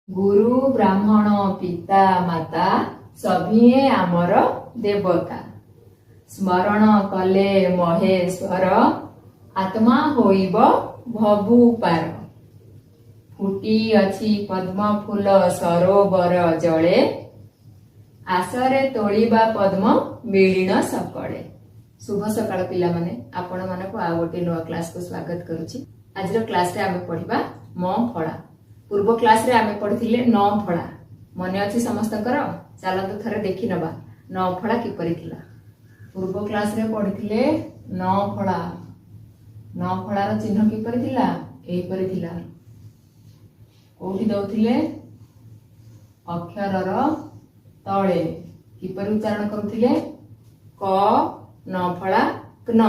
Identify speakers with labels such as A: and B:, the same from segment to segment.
A: गुरु ब्राह्मण पिता माता सभिए आमर देवता। स्मरण कले महेश्वर आत्मा होइब भभु पार। फुटी अछि पद्म फूल सरोवर जले आसरे तोलिबा पद्म मिलिन सकळे। शुभ सकाळ पिला माने आपण मानको आ गोटे नुआ क्लास को स्वागत करूची। आज रो क्लास रे आमे पढिबा म फळा। पूर्व क्लास रे आमे पढिथिले न फळा मने अछि समस्तकर। चलतो थरे देखि नबा न फळा कि परि थिला। पूर्व क्लास रे पढिथिले न फळा। न फळा रो चिन्ह कि परि थिला एही परि थिला। कोठी दउथिले अक्षर रो तळे कि परि उच्चारण करूथिले क न फळा क्न,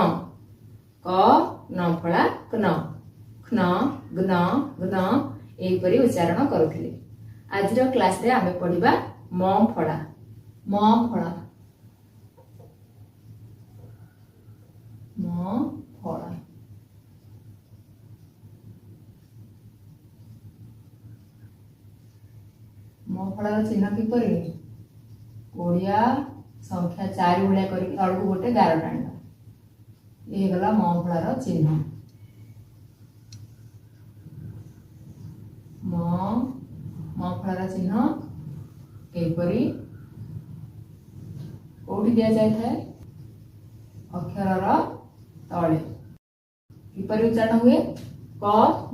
A: क न फळा क्न, क्न ग्न ग्न एहीपरि उच्चारण करुथिले। आज रो क्लास रे आमे पढिबा म फळा। म फळा म फळा। म फळार चिन्ह किपरि ओडिया संख्या 4 भलिया करी तळकु गोटे गार टाणिबा। ए गला म फळार चिन्ह। म फळार चिन्ह एपरि कोठी दिया जाय थाए अक्षरर तळे। किपरि उच्चारण हुए क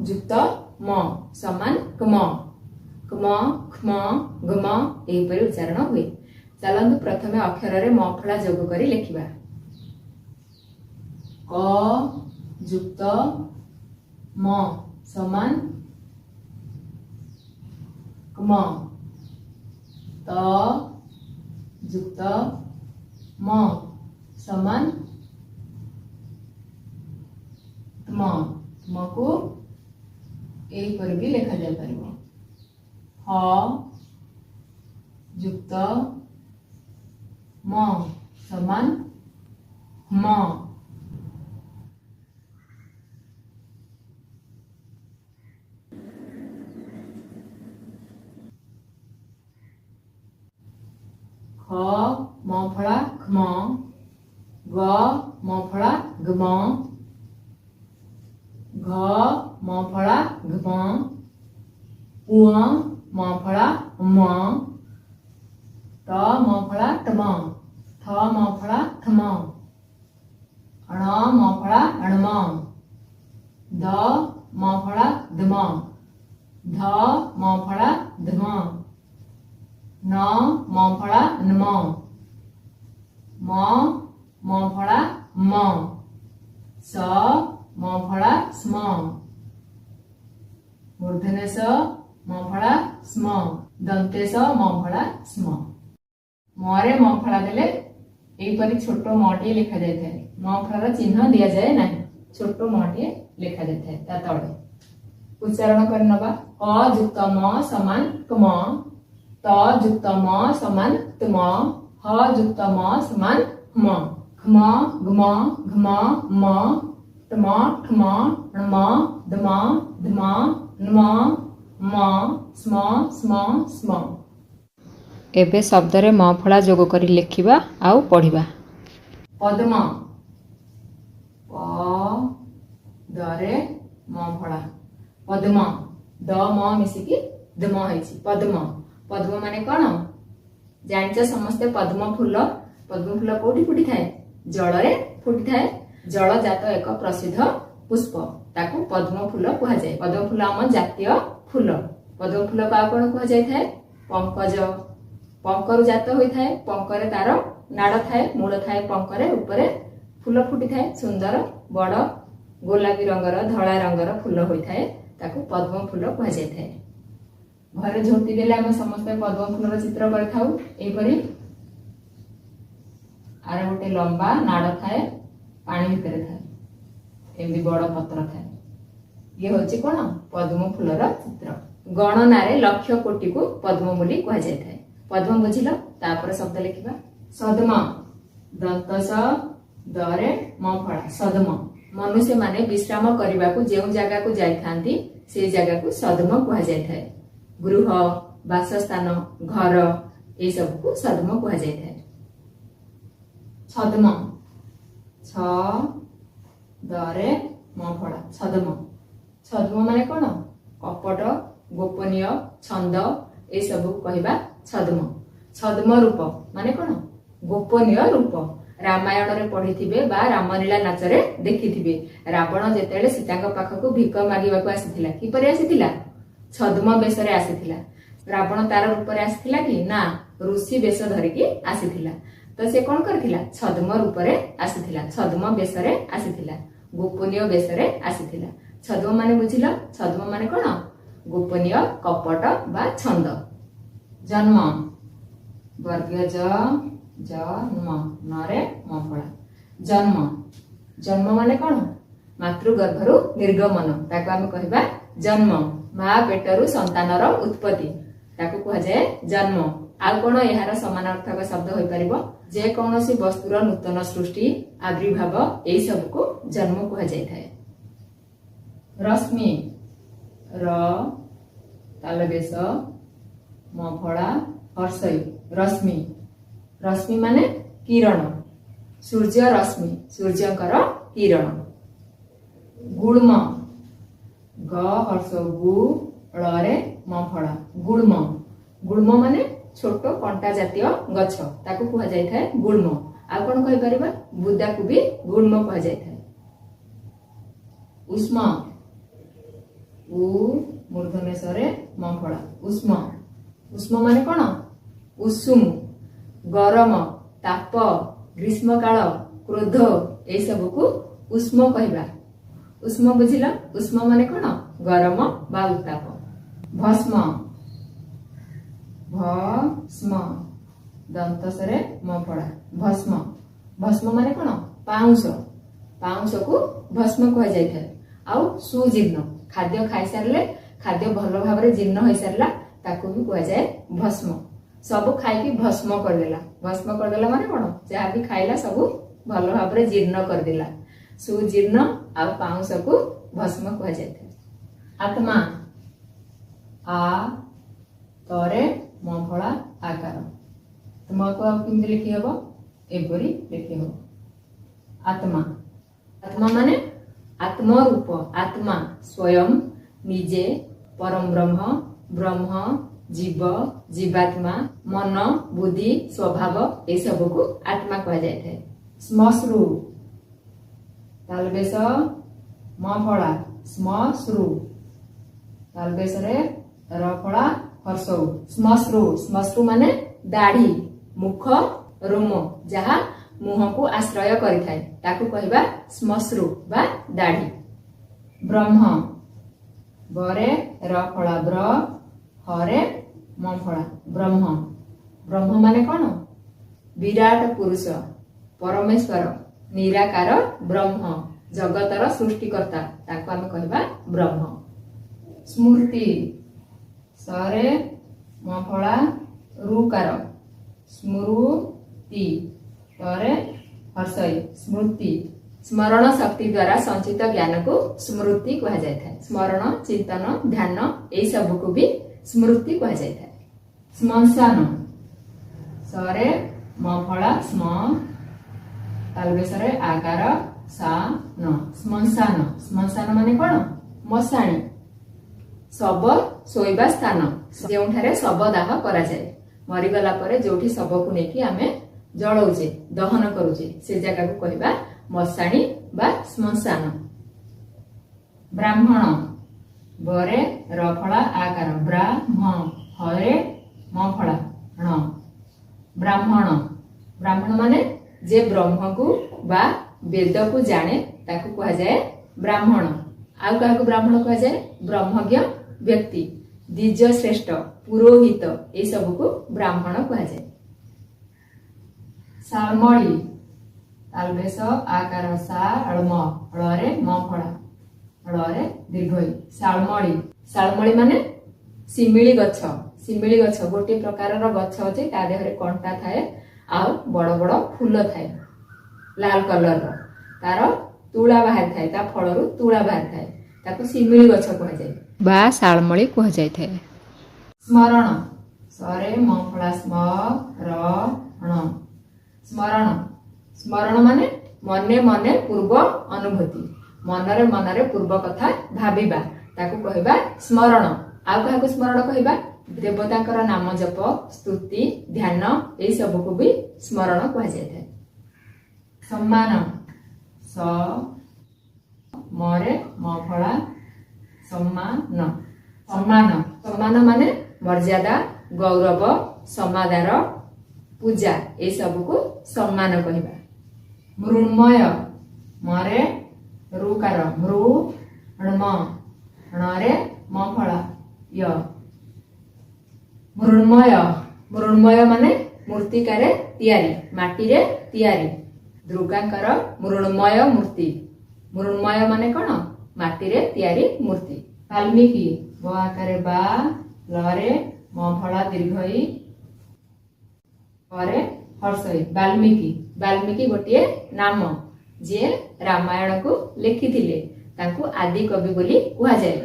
A: युक्त म समान कम, कम खम गम एपरि उच्चारण हुए। चलंतु प्रथमे अक्षर रे म फळा जोग करी लिखिबा। क युक्त म समान कम, त युक्त म समान तम। तमको एही परि भी लिखा जाय परिबो। ह युक्त म समान म। ख म फळा खम, ग म फळा गम, घ म फळा घम, उ म फळा म, ट म फळा टम, थ म फळा थम, अण म फळा अणम, द म फळा दम, ध म फळा धम, न म फळा नम, म फळा म, स म फळा स्म, मूर्धन्य स म फळा स्म, दन्ते स म फळा स्म। म रे म फळा देले एही परि छोटो म टिए लिखा जाय थाए। म फळार चिन्ह दिया जाय नाही, छोटो म टिए लिखा जाय थाए ता तळे। उच्चारण कर नबा क युक्त म समान कम, त युक्त म समान तम, ह युक्त म समान हम, खम गम घम म, टम ठम णम दम धम नम म, स्म स्म स्म। एबे शब्द रे म फळा जोग करी लिखिबा आउ पढिबा। पद्म प द रे म फळा पद्म, द म मिसिकी दम हैछि पद्म। पद्म माने कोन जानिछ समस्त पद्म फूल। पद्म फूल कोठी फुटी थाए जल रे फुटी थाए। जल जात एक प्रसिद्ध पुष्प ताकू पद्म फूल कुहा जाय। पद्म फूल आम जातीय फूल। पद्म फूल का कोन कुहा जाय थाए पंकज। पंकरु जात होई थाए। पंकरे तार नाड़ थाए मूल थाए पंकरे ऊपरे फूल फुटी थाए सुंदर बड़ गोलापी रंगर धला रंगर फूल होई थाए ताकू पद्म फूल कुहा जाय थाए। घरे झोटी देले आम समस्त पद्म फूलर चित्र कर थाउ। एपरि आर गोटे लंबा नाड़ थाए पानी भितर थाए एमदी बड़ पत्र थाए। ये होछि कोन पद्म फूलर चित्र। गणना रे लक्ष कोटि को पद्म बोली कुहा जाय थाए। पद्म बुझिलो तापर शब्द लिखिबा। सद्म दंत स द रे म फळा सद्म। मनुष्य माने विश्राम करबा को जेउ जागा को जाय थांती से जागा को सद्म कुहा जाय थाए। ଗୃହ, ବାସସ୍ଥାନ, ଘର ଏଇ ସବୁକୁ ଛଦ୍ମ କୁହାଯାଇଥାଏ। ଛଦ୍ମ ଛ ଦରେ ମ ଫଳା ଛଦ୍ମ। ଛଦ୍ମ ମାନେ କଣ? କପଟ, ଗୋପନୀୟ, ଛନ୍ଦ ଏଇ ସବୁ କହିବା ଛଦ୍ମ। ଛଦ୍ମ ରୂପ ମାନେ କଣ? ଗୋପନୀୟ ରୂପ। ରାମାୟଣରେ ପଢିଥିବେ ବା ରାମଲୀଳା ନାଚରେ ଦେଖିଥିବେ, ରାବଣ ଯେତେବେଳେ ସୀତାଙ୍କ ପାଖକୁ ଭିକ ମାଗିବାକୁ ଆସିଥିଲା, କିପରି ଆସିଥିଲା? ଛଦ୍ମ ବେଶରେ ଆସିଥିଲା। ରାବଣ ତାର ରୂପରେ ଆସିଥିଲା କି? ନା, ଋଷି ବେଶ ଧରିକି ଆସିଥିଲା। ତ ସେ କଣ କରିଥିଲା? ଛଦ୍ମ ରୂପରେ ଆସିଥିଲା, ଛଦ୍ମ ବେଶରେ ଆସିଥିଲା, ଗୋପନୀୟ ବେଶରେ ଆସିଥିଲା। ଛଦ୍ମ ମାନେ ବୁଝିଲ? ଛଦ୍ମ ମାନେ କଣ? ଗୋପନୀୟ, କପଟ ବା ଛନ୍ଦ। ଜନ୍ମ ବର୍ଗୀୟ ଜନ୍ମ ନରେ ମ ଫଳା ଜନ୍ମ। ଜନ୍ମ ମାନେ କଣ? ମାତୃ ଗର୍ଭରୁ ନିର୍ଗମନ, ତାକୁ ଆମେ କହିବା ଜନ୍ମ। ମା ପେଟରୁ ସନ୍ତାନର ଉତ୍ପତ୍ତି, ତାକୁ କୁହାଯାଏ ଜନ୍ମ। ଆଉ କଣ ଏହାର ସମାନାର୍ଥକ ଶବ୍ଦ ହୋଇପାରିବ? ଯେ କୌଣସି ବସ୍ତୁର ନୂତନ ସୃଷ୍ଟି, ଆବିର୍ଭାବ ଏଇ ସବୁକୁ ଜନ୍ମ କୁହାଯାଇଥାଏ। ରଶ୍ମି ର ତାଲବେଶ ମ ଫଳା ହର୍ଷଇ ରଶ୍ମି। ରଶ୍ମି ମାନେ କିରଣ, ସୂର୍ଯ୍ୟ ରଶ୍ମି, ସୂର୍ଯ୍ୟଙ୍କର କିରଣ। ଗୁଳ୍ମ ଗ ହର୍ଷ ଗୁ ଳରେ ମ ଫଳା ଗୁଳ୍ମ। ଗୁଳ୍ମ ମାନେ ଛୋଟ କଣ୍ଟା ଜାତୀୟ ଗଛ, ତାକୁ କୁହାଯାଇଥାଏ ଗୁଳ୍ମ। ଆଉ କଣ କହିପାରିବା? ବୁଦାକୁ ବି ଗୁଳ୍ମ କୁହାଯାଇଥାଏ। ଉଷ୍ମ ଉ ମୂର୍ଧନ୍ୟସରେ ମ ଫଳା ଉଷ୍ମ। ଉଷ୍ମ ମାନେ କଣ? ଉଷୁମ, ଗରମ, ତାପ, ଗ୍ରୀଷ୍ମ କାଳ, କ୍ରୋଧ ଏଇ ସବୁକୁ ଉଷ୍ମ କହିବା। ଉଷ୍ମ ବୁଝିଲ? ଉଷ୍ମ ମାନେ କଣ? ଗରମ ବା ଉତ୍ତାପ। ଭସ୍ମ ଭସ୍ମ ଦନ୍ତସରେ ମ ଫଳା ଭସ୍ମ। ଭସ୍ମ ମାନେ କଣ? ପାଉଁଶ, ପାଉଁଶକୁ ଭସ୍ମ କୁହାଯାଇଥାଏ। ଆଉ ସୁଜୀର୍ଣ୍ଣ, ଖାଦ୍ୟ ଖାଇସାରିଲେ, ଖାଦ୍ୟ ଭଲ ଭାବରେ ଜୀର୍ଣ୍ଣ ହେଇସାରିଲା, ତାକୁ ବି କୁହାଯାଏ ଭସ୍ମ। ସବୁ ଖାଇକି ଭସ୍ମ କରିଦେଲା, ଭସ୍ମ କରିଦେଲା ମାନେ କଣ? ଯାହା ବି ଖାଇଲା ସବୁ ଭଲ ଭାବରେ ଜୀର୍ଣ୍ଣ କରିଦେଲା। ସୁଜୀର୍ଣ୍ଣ ଆଉ ପାଉଁଶକୁ ଭସ୍ମ କୁହାଯାଇଥାଏ। ଆତ୍ମା ଆ ତରେ ମ ଫଳା ଆକାର। ଆତ୍ମାକୁ ଆଉ କେମିତି ଲେଖି ହବ? ଏପରି ଲେଖି ହବ ଆତ୍ମା। ଆତ୍ମା ମାନେ ଆତ୍ମରୂପ, ଆତ୍ମା ସ୍ୱୟଂ, ନିଜେ, ପରମ ବ୍ରହ୍ମ, ବ୍ରହ୍ମ, ଜୀବ, ଜୀବାତ୍ମା, ମନ, ବୁଦ୍ଧି, ସ୍ୱଭାବ ଏସବୁକୁ ଆତ୍ମା କୁହାଯାଇଥାଏ। ଶ୍ମଶ୍ରୁ ତାଲବେଶ ମ ଫଳା ଶ୍ମଶ୍ରୁ। ତାଲବେଶରେ ର ଫଳା ହର୍ଷଉ ଶ୍ମଶ୍ରୁ। ଶ୍ମଶ୍ରୁ ମାନେ ଦାଢି, ମୁଖ, ରୋମ, ଯାହା ମୁହଁକୁ ଆଶ୍ରୟ କରିଥାଏ, ତାକୁ କହିବା ଶ୍ମଶ୍ରୁ ବା ଦାଢି। ବ୍ରହ୍ମ ବରେ ର ଫଳା ବ୍ର ହରେ ମ ଫଳା ବ୍ରହ୍ମ। ବ୍ରହ୍ମ ମାନେ କଣ? ବିରାଟ ପୁରୁଷ, ପରମେଶ୍ୱର, ନିରାକାର ବ୍ରହ୍ମ, ଜଗତର ସୃଷ୍ଟିକର୍ତ୍ତା, ତାକୁ ଆମେ କହିବା ବ୍ରହ୍ମ। ସ୍ମୃତି ସରେ ମ ଫଳା ରୁକାର ସ୍ମୃତି ତରେ ହର୍ଷଇ ସ୍ମୃତି। ସ୍ମରଣ ଶକ୍ତି ଦ୍ୱାରା ସଞ୍ଚିତ ଜ୍ଞାନକୁ ସ୍ମୃତି କୁହାଯାଇଥାଏ। ସ୍ମରଣ, ଚିନ୍ତନ, ଧ୍ୟାନ ଏଇ ସବୁକୁ ବି ସ୍ମୃତି କୁହାଯାଇଥାଏ। ଶ୍ମଶାନ ସରେ ମ ଫଳା ସ୍ମ ତାଲବେଶରେ ଆକାର ସା ନ ଶ୍ମଶାନ। ଶ୍ମଶାନ ମାନେ କଣ? ମଶାଣି, ଶବ ଶୋଇବା ସ୍ଥାନ, ଯେଉଁଠାରେ ଶବ ଦାହ କରାଯାଏ। ମରିଗଲା ପରେ ଯୋଉଠି ଶବକୁ ନେଇକି ଆମେ ଜଳଉଛେ, ଦହନ କରୁଛେ, ସେ ଜାଗାକୁ କହିବା ମଶାଣି ବା ଶ୍ମଶାନ। ବ୍ରାହ୍ମଣ ବରେ ର ଫଳା ଆକାର ବ୍ରାହ୍ମ ହରେ ମ ଫଳା ଣ ବ୍ରାହ୍ମଣ। ବ୍ରାହ୍ମଣ ମାନେ ଯେ ବ୍ରହ୍ମକୁ ବା ବେଦକୁ ଜାଣେ, ତାକୁ କୁହାଯାଏ ବ୍ରାହ୍ମଣ। ଆଉ କାହାକୁ ବ୍ରାହ୍ମଣ କୁହାଯାଏ? ବ୍ରହ୍ମଜ୍ଞ ବ୍ୟକ୍ତି, ଦ୍ୱିଜ ଶ୍ରେଷ୍ଠ, ପୁରୋହିତ ଏଇ ସବୁକୁ ବ୍ରାହ୍ମଣ କୁହାଯାଏ। ଶାଳ୍ମଳୀ ତାଲବେଶ ଆକାର ଶାଳ୍ମ ଳରେ ମ ଫଳା ଳରେ ଦୀର୍ଘଇ ଶାଳ୍ମଳୀ। ଶାଳ୍ମଳୀ ମାନେ ଶିମିଳି ଗଛ। ଶିମିଳି ଗଛ ଗୋଟିଏ ପ୍ରକାରର ଗଛ ଅଛି, ତା ଦେହରେ କଣ୍ଟା ଥାଏ ଆଉ ବଡ ବଡ ଫୁଲ ଥାଏ ଲାଲ କଲରର, ତାର ତୁଳା ବାହାରିଥାଏ, ତା ଫଳରୁ ତୁଳା ବାହାରିଥାଏ, ତାକୁ ଶିମିଳି ଗଛ କୁହାଯାଏ ବା ଶାଳ୍ମଳୀ କୁହାଯାଇଥାଏ। स्मरण सरे मफला स्मरण स्मरण स्मरण माने मने मने पूर्व अनुभूति मनरे मनरे पूर्व कथा भाबिबा ताकू कहबा स्मरण आ काहाकू स्मरण कहबा देवताकर नाम जप स्तुति ध्यान ए सब को भी स्मरण कह जाय थाए सम्मान स मरे मफला सम्मान सम्मान सम्मान माने मर्यादा गौरव समादार पूजा ए सब को सम्मान कहबा मृण्मय मरे रुकार मृण्म णरे मफला य मृण्मय मृण्मय माने मूर्तिकारे तियारी माटी रे तियारी दुर्गाकर मृण्मय मूर्ति मृण्मय माने कोन माटी रे तियारी मूर्ति वाल्मीकि ब आकारे बा लरे मफला दीर्घई परे हर्षई वाल्मीकि वाल्मीकि गोटे नाम जे रामायण को लिखिथिले तांको आदि कवि बोली कुहा जाय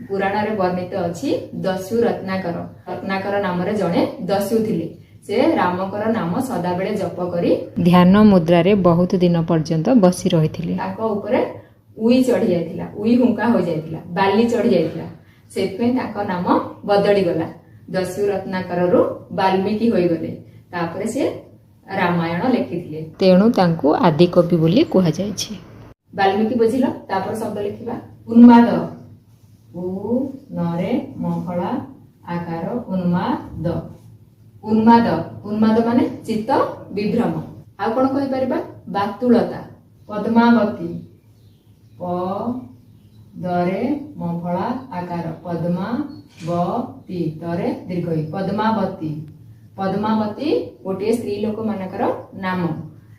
A: पुराण रे वर्णित अछि दस्यु रत्नाकर रत्नाकर नाम रे जणे दस्यु थिले से रामकर नाम सदा बेले जप करी
B: ध्यान मुद्रा रे बहुत दिन पर्यंत बसी रहिथिले
A: ताको ऊपरे उई चढ़ी जायतिला उई हुंका हो जायतिला बाली चढ़ी जायतिला सेतपे ताको नाम बदली गला दस्यु रत्नाकर रु वाल्मीकि होई गले तापरे से रामायण लिखिथिले
B: तेणु तांको आदि कवि बोली कुहा जाय छै
A: वाल्मीकि बुझिलो तापर शब्द लिखिबा उन्माद उ नरे मफला आकार उन्माद उन्माद उन्माद माने चित्त विभ्रम आ कोन कहि परिबा बातुलता पद्मावती प दरे मफला आकार पद्मावती तरे दीर्घई पद्मावती पद्मावती गोटे स्त्री लोक मानकर नाम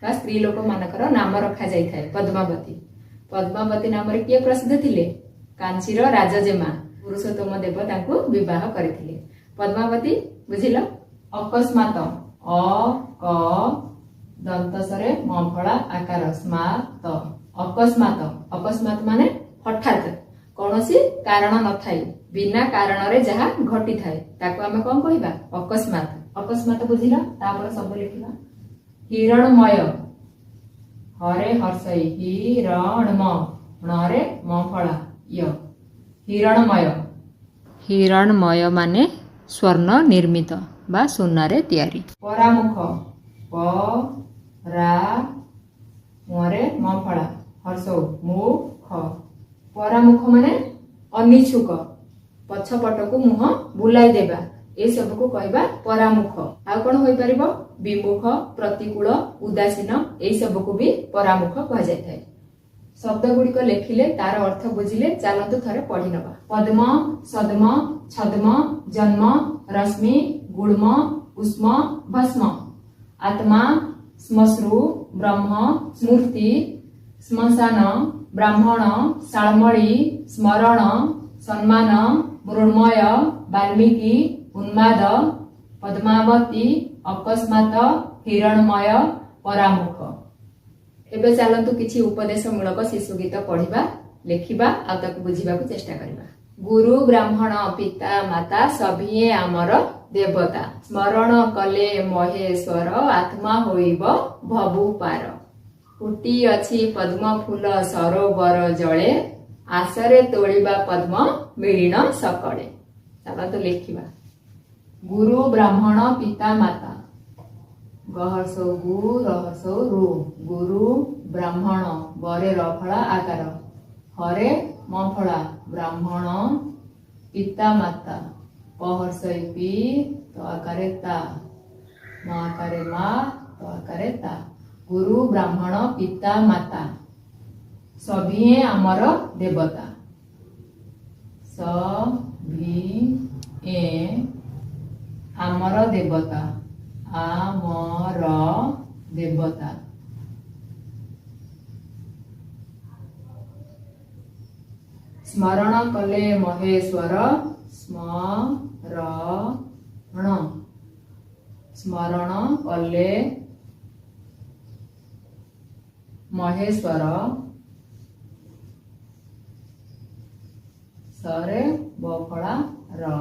A: बा स्त्री लोक मानकर नाम रखा जाय थाए पद्मावती पद्मावती नाम रे किए प्रसिद्ध थिले कांचीर राजजेमा पुरुषोत्तम देव तांको विवाह करथिले पद्मावती बुझिलो अकस्मात अ क दंतसरे मफला आकार स्मात अकस्मात अकस्मात माने हठात कोनोसी कारण न थाई बिना कारण रे जहा घटी थाए ताको हमें कोन कहिबा अकस्मात अकस्मात बुझिला तापर सब लिखिबा हिरणमय हरे हर्षई हिरणम णरे मफला य हिरणमय
B: हिरणमय माने स्वर्ण निर्मित बा सोनारे तियारी
A: परामुख प रा मरे मफला हर्षो मुख परामुख माने अनिच्छुक पछपटकु मुह बुलाई देबा ए सब को कहबा परामुख आ कोन होई परिबो विमुख प्रतिकूल उदासीन ए सब को भी परामुख कह जाय थाए शब्द गुडी को लेखिले तार अर्थ बुझिले चालंतु थरे पढि नबा पद्म सद्म छद्म जन्म रश्मि गुणम उष्म भस्म आत्मा श्मश्रु ब्रह्म स्मृति श्मशान ब्राह्मण शालमणि स्मरण सम्मान मृण्मय वाल्मीकि उन्माद पद्मावती अकस्मात हिरणमय परामुख एबे चलंतु किछि उपदेश मूलक शिशु गीत पढ़िबा लेखिबा आ ताकु बुझिबा को चेष्टा करबा गुरु ब्राह्मण पिता माता सभिए आमर देवता स्मरण कले महेश्वर आत्मा होइब भवु पार फुटी अछि पद्म फूल सरोवर जळे आसरे तोळिबा पद्म मिलिन सकळे चलंतु लेखिबा गुरु ब्राह्मण पिता माता गहसो गु रहसो रु गुरु ब्राह्मण बरे रफला आकार हरे मफला ब्राह्मण पिता माता पहर्सई पी तो आकारे ता म आकारे मा तो आकारे ता गुरु ब्राह्मण पिता माता सभिए आमर देवता सभिए आमर देवता आमर देवता स्मरण कले महेश्वर स्मरण स्मरण कले महेश्वर सरे बफड़ा र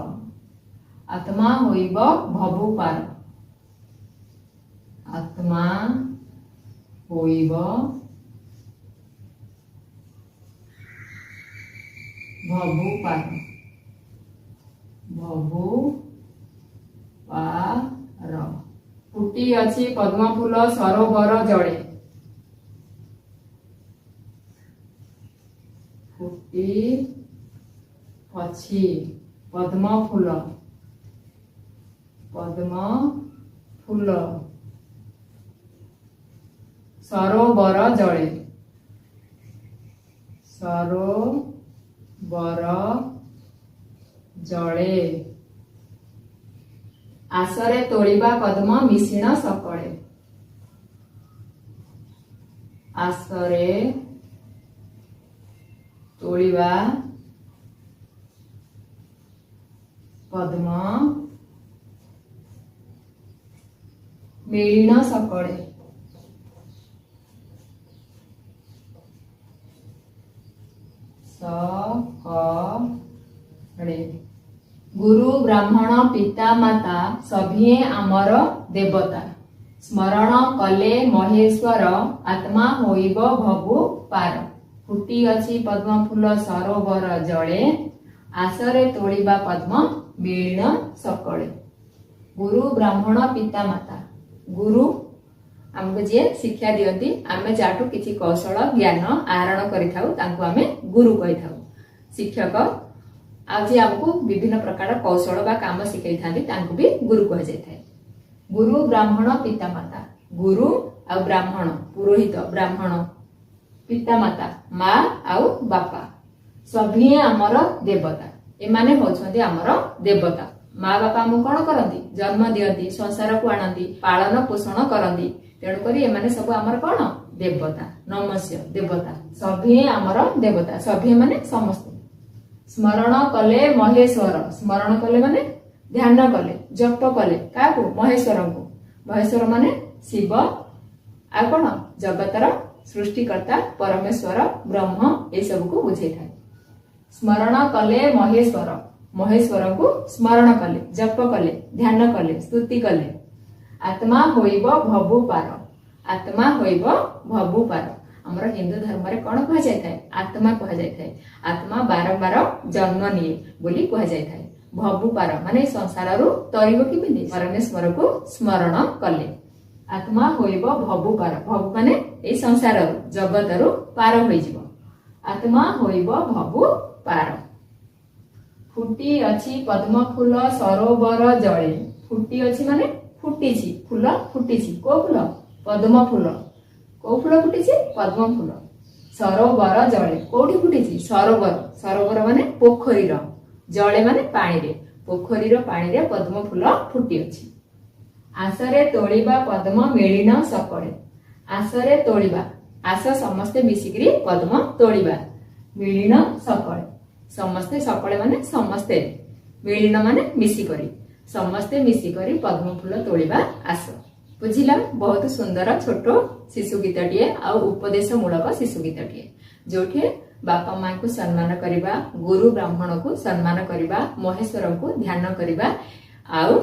A: ଆତ୍ମା ହୋଇବ ଭବୁ ପାର ଆତ୍ମା ହୋଇବ ଭବୁ ପାର ଭବୁ ପାର ଫୁଟି ଅଛି ପଦ୍ମ ଫୁଲ ସରୋବର ଜଳେ ଫୁଟି ଅଛି ପଦ୍ମ ଫୁଲ ସରୋବର ଜଳେ ସରୋବର ଜଳେ ଆସରେ ତୋଳିବା ପଦ୍ମ ମିଶିଣ ସକଳେ ଆସରେ ତୋଳିବା ପଦ୍ମ ମିଳିଣ ସକଳେ ସକଳେ ଗୁରୁ ବ୍ରାହ୍ମଣ ପିତା ମାତା ସଭିଏ ଆମର ଦେବତା ସ୍ମରଣ କଲେ ମହେଶ୍ୱର ଆତ୍ମା ହୋଇବ ଭବୁ ପାର ଫୁଟି ଅଛି ପଦ୍ମ ଫୁଲ ସରୋବର ଜଳେ ଆସରେ ତୋଳିବା ପଦ୍ମ ମିଳିଣ ସକଳେ ଗୁରୁ ବ୍ରାହ୍ମଣ ପିତା ମାତା ଗୁରୁ ଆମକୁ ଯିଏ ଶିକ୍ଷା ଦିଅନ୍ତି ଆମେ ଯାଠୁ କିଛି କୌଶଳ ଜ୍ଞାନ ଆହରଣ କରିଥାଉ ତାଙ୍କୁ ଆମେ ଗୁରୁ କହିଥାଉ ଶିକ୍ଷକ ଆଉ ଯିଏ ଆମକୁ ବିଭିନ୍ନ ପ୍ରକାର କୌଶଳ ବା କାମ ଶିଖେଇଥାନ୍ତି ତାଙ୍କୁ ବି ଗୁରୁ କୁହାଯାଇଥାଏ ଗୁରୁ ବ୍ରାହ୍ମଣ ପିତା ମାତା ଗୁରୁ ଆଉ ବ୍ରାହ୍ମଣ ପୁରୋହିତ ବ୍ରାହ୍ମଣ ପିତା ମାତା ମା ଆଉ ବାପା ସଭିଏ ଆମର ଦେବତା ଏମାନେ ହଉଛନ୍ତି ଆମର ଦେବତା ମା ବାପା ଆମକୁ କଣ କରନ୍ତି ଜନ୍ମ ଦିଅନ୍ତି ସଂସାରକୁ ଆଣନ୍ତି ପାଳନ ପୋଷଣ କରନ୍ତି ତେଣୁକରି ଏମାନେ ସବୁ ଆମର କଣ ଦେବତା ନମସ୍ୟ ଦେବତା ସଭିଏ ଆମର ଦେବତା ସଭିଏ ମାନେ ସମସ୍ତେ ସ୍ମରଣ କଲେ ମହେଶ୍ୱର ସ୍ମରଣ କଲେ ମାନେ ଧ୍ୟାନ କଲେ ଜପ କଲେ କାହାକୁ ମହେଶ୍ୱରଙ୍କୁ ମହେଶ୍ୱର ମାନେ ଶିବ ଆଉ କଣ ଜଗତର ସୃଷ୍ଟିକର୍ତ୍ତା ପରମେଶ୍ୱର ବ୍ରହ୍ମ ଏସବୁକୁ ବୁଝେଇଥାଏ ସ୍ମରଣ କଲେ ମହେଶ୍ୱର ମହେଶ୍ୱରଙ୍କୁ ସ୍ମରଣ କଲେ ଜପ କଲେ ଧ୍ୟାନ କଲେ ସ୍ତୁତି କଲେ ଆତ୍ମା ହୋଇବ ଭବୁ ପାର ଆତ୍ମା ହୋଇବ ଭବୁ ପାର ଆମର ହିନ୍ଦୁ ଧର୍ମରେ କଣ କୁହାଯାଇଥାଏ ଆତ୍ମା କୁହାଯାଇଥାଏ ଆତ୍ମା ବାରମ୍ବାର ଜନ୍ମ ନିଏ ବୋଲି କୁହାଯାଇଥାଏ ଭବୁ ପାର ମାନେ ସଂସାରରୁ ତରିବ କେମିତି ପରମେଶ୍ୱରକୁ ସ୍ମରଣ କଲେ ଆତ୍ମା ହୋଇବ ଭବୁ ପାର ଭବୁ ମାନେ ଏଇ ସଂସାରରୁ ଜଗତରୁ ପାର ହୋଇଯିବ ଆତ୍ମା ହୋଇବ ଭବୁ ପାର ଫୁଟି ଅଛି ପଦ୍ମ ଫୁଲ ସରୋବର ଜଳେ ଫୁଟି ଅଛି ମାନେ ଫୁଟିଛି ଫୁଲ ଫୁଟିଛି କୋଉ ଫୁଲ ପଦ୍ମ ଫୁଲ କୋଉ ଫୁଲ ଫୁଟିଛି ପଦ୍ମ ଫୁଲ ସରୋବର ଜଳେ କୋଉଠି ଫୁଟିଛି ସରୋବର ସରୋବର ମାନେ ପୋଖରୀର ଜଳେ ମାନେ ପାଣିରେ ପୋଖରୀର ପାଣିରେ ପଦ୍ମ ଫୁଲ ଫୁଟି ଅଛି ଆସରେ ତୋଳିବା ପଦ୍ମ ମିଳିଣ ସକଳେ ଆସରେ ତୋଳିବା ଆସ ସମସ୍ତେ ମିଶିକିରି ପଦ୍ମ ତୋଳିବା ମିଳିଣ ସକଳେ ସମସ୍ତେ ସକଳେ ମାନେ ସମସ୍ତେ ମିଳିଣ ମାନେ ମିଶିକରି ସମସ୍ତେ ମିଶିକରି ପଦ୍ମ ଫୁଲ ତୋଳିବା ଆସ ବୁଝିଲା ବହୁତ ସୁନ୍ଦର ଛୋଟ ଶିଶୁ ଗୀତଟିଏ ଆଉ ଉପଦେଶ ମୂଳକ ଶିଶୁ ଗୀତଟିଏ ଯୋଉଠି ବାପା ମାଙ୍କୁ ସମ୍ମାନ କରିବା ଗୁରୁ ବ୍ରାହ୍ମଣକୁ ସମ୍ମାନ କରିବା ମହେଶ୍ୱରଙ୍କୁ ଧ୍ୟାନ କରିବା ଆଉ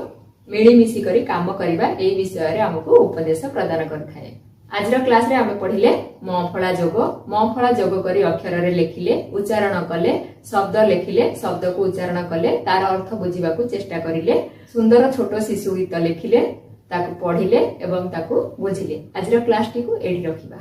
A: ମିଳିମିଶି କରି କାମ କରିବା ଏଇ ବିଷୟରେ ଆମକୁ ଉପଦେଶ ପ୍ରଦାନ କରିଥାଏ ଆଜିର କ୍ଲାସରେ ଆମେ ପଢିଲେ ମ ଫଳା ଯୋଗ ମ ଫଳା ଯୋଗ କରି ଅକ୍ଷରରେ ଲେଖିଲେ ଉଚ୍ଚାରଣ କଲେ ଶବ୍ଦ ଲେଖିଲେ ଶବ୍ଦକୁ ଉଚ୍ଚାରଣ କଲେ ତାର ଅର୍ଥ ବୁଝିବାକୁ ଚେଷ୍ଟା କରିଲେ ସୁନ୍ଦର ଛୋଟ ଶିଶୁ ଗୀତ ଲେଖିଲେ ତାକୁ ପଢିଲେ ଏବଂ ତାକୁ ବୁଝିଲେ ଆଜିର କ୍ଲାସଟିକୁ ଏଇଠି ରଖିବା।